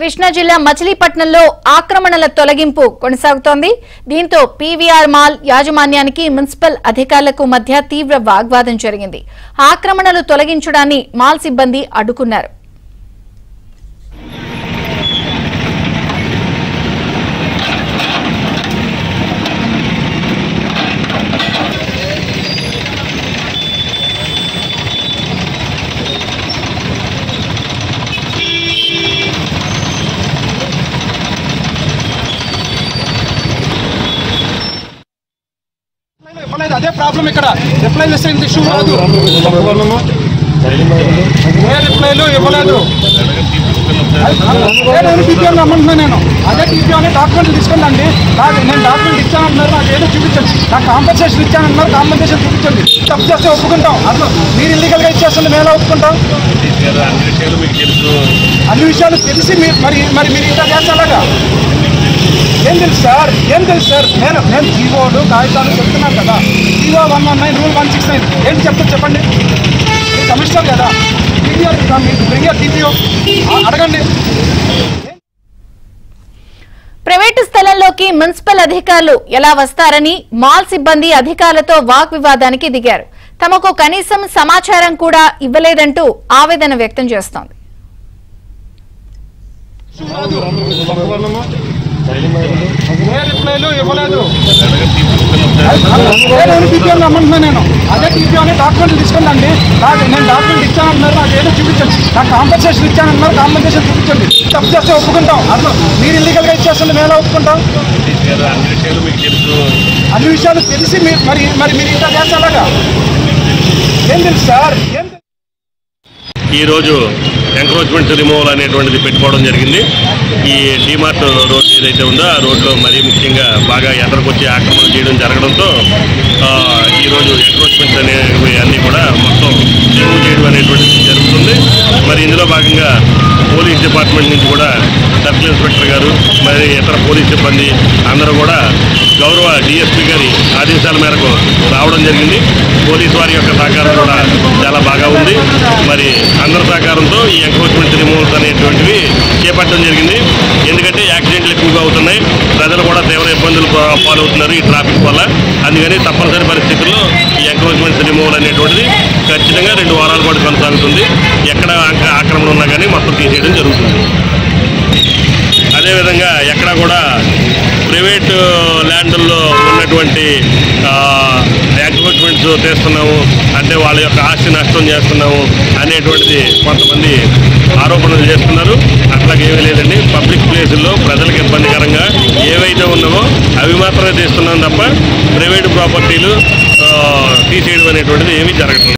కృష్ణా జిల్లా మచిలీపట్నంలో ఆక్రమణల తొలగింపు కొనసాగుతోంది. దీంతో పీవీఆర్ మాల్ యాజమాన్యానికి మున్సిపల్ అధికారులకు మధ్య తీవ్ర వాగ్వాదం జరిగింది. ఆక్రమణలు తొలగించడాన్ని మాల్ సిబ్బంది అడ్డుకున్నారు. అదే ప్రాబ్లం ఇక్కడ రిప్లైలు ఇస్తే ఇంత ఇష్యూ రాదు. రిప్లైలు ఇవ్వలేదు. అమ్మంటున్నా నేను అదే టీపీ అనే డాక్యుమెంట్లు తీసుకెళ్ళండి. నేను డాక్యుమెంట్ ఇచ్చానంటున్నారు, నాకు ఏదో చూపించండి. నాకు కాంపెన్సేషన్ ఇచ్చానంటున్నారు, కాంపెన్సేషన్ చూపించండి. తప్పు చేస్తే ఒప్పుకుంటాం. అసలు మీరు ఇల్లీగల్గా ఇచ్చేస్తుంది మేము ఎలా ఒప్పుకుంటాం? అన్ని విషయాలు తెలిసి మరి మీరు ఇంకా చేస్తాలాగా ఏం తెలుసు సార్? నేను జీవోలు కాగితాలు చెప్తున్నాను కదా. జీవో 119 రూల్ 169 ఏంటి చెప్తారు చెప్పండి. కమిషనర్ కదా, టీపీఓ అడగండి. ప్రైవేటు స్థలంలోకి మున్సిపల్ అధికారులు ఎలా వస్తారని మాల్ సిబ్బంది అధికారులతో వాగ్వివాదానికి దిగారు. తమకు కనీసం సమాచారం కూడా ఇవ్వలేదంటూ ఆవేదన వ్యక్తం చేస్తోంది. రిప్లైలు ఇవ్వలేదు. అమ్మంటున్నా నేను అదే టీపీ అనే డాక్యుమెంట్లు తీసుకెళ్ళండి. నేను డాక్యుమెంట్ ఇచ్చానంటున్నారు, నాకు ఏదో చూపించండి. నాకు కాంపెన్సేషన్ ఇచ్చానంటున్నారు, కాంపెన్సేషన్ చూపించండి. తప్పు చేస్తే ఒప్పుకుంటాం. అసలు మీరు ఇల్లీగల్గా ఇచ్చేస్తుంది మేము ఎలా ఒప్పుకుంటాం? అన్ని విషయాలు తెలిసి మరి మీరు ఇంకా చేస్తాలాగా ఏం తెలుసు సార్? ఈరోజు ఎంక్రోచ్మెంట్ రిమూవల్ అనేటువంటిది పెట్టుకోవడం జరిగింది. ఈ డిమార్ట్ రోడ్ ఏదైతే ఉందో ఆ రోడ్లో మరీ ముఖ్యంగా బాగా ఎదరకొచ్చి ఆక్రమణ చేయడం జరగడంతో ఈరోజు ఎంక్రోచ్మెంట్స్ అనేవి అన్నీ కూడా మొత్తం రిమూవ్ చేయడం అనేటువంటిది జరుగుతుంది. మరి ఇందులో భాగంగా పోలీస్ డిపార్ట్మెంట్ నుంచి కూడా సర్కిల్ ఇన్స్పెక్టర్ గారు మరి ఇతర పోలీస్ సిబ్బంది అందరూ కూడా గౌరవ డిఎస్పీ గారి ఆదేశాల మేరకు రావడం జరిగింది. పోలీసు వారి యొక్క సహకారం కూడా చాలా బాగా ఉంది. మరి అందరి సహకారంతో ఈ ఎంక్రోచ్మెంట్ రిమూవల్స్ అనేటువంటివి చేపట్టడం జరిగింది. ఎందుకంటే యాక్సిడెంట్లు ఎక్కువగా అవుతున్నాయి, ప్రజలు కూడా తీవ్ర ఇబ్బందులు పాలవుతున్నారు ఈ ట్రాఫిక్ వల్ల. అందుకని తప్పనిసరి పరిస్థితుల్లో ఈ ఎంక్రోచ్మెంట్ రిమూవల్ అనేటువంటిది ఖచ్చితంగా 2 వారాల పాటు కొనసాగుతుంది. ఎక్కడ ఆక్రమణ ఉన్నా కానీ మొత్తం తీసేయడం జరుగుతుంది. అదేవిధంగా ఎక్కడ కూడా ప్రైవేటు ల్యాండ్ల్లో ఉన్నటువంటి ఎంక్రోచ్మెంట్స్ చేస్తున్నాము అంటే వాళ్ళ యొక్క ఆస్తి నష్టం చేస్తున్నాము అనేటువంటిది కొంతమంది ఆరోపణలు చేస్తున్నారు. అట్లాగే ఏమీ లేదండి. పబ్లిక్ ప్లేసుల్లో ప్రజలకు ఇబ్బందికరంగా ఏవైతే ఉన్నావో అవి మాత్రమే తీస్తున్నాం తప్ప ప్రైవేటు ప్రాపర్టీలు తీసేయడం అనేటువంటిది ఏమీ జరగట్లేదు.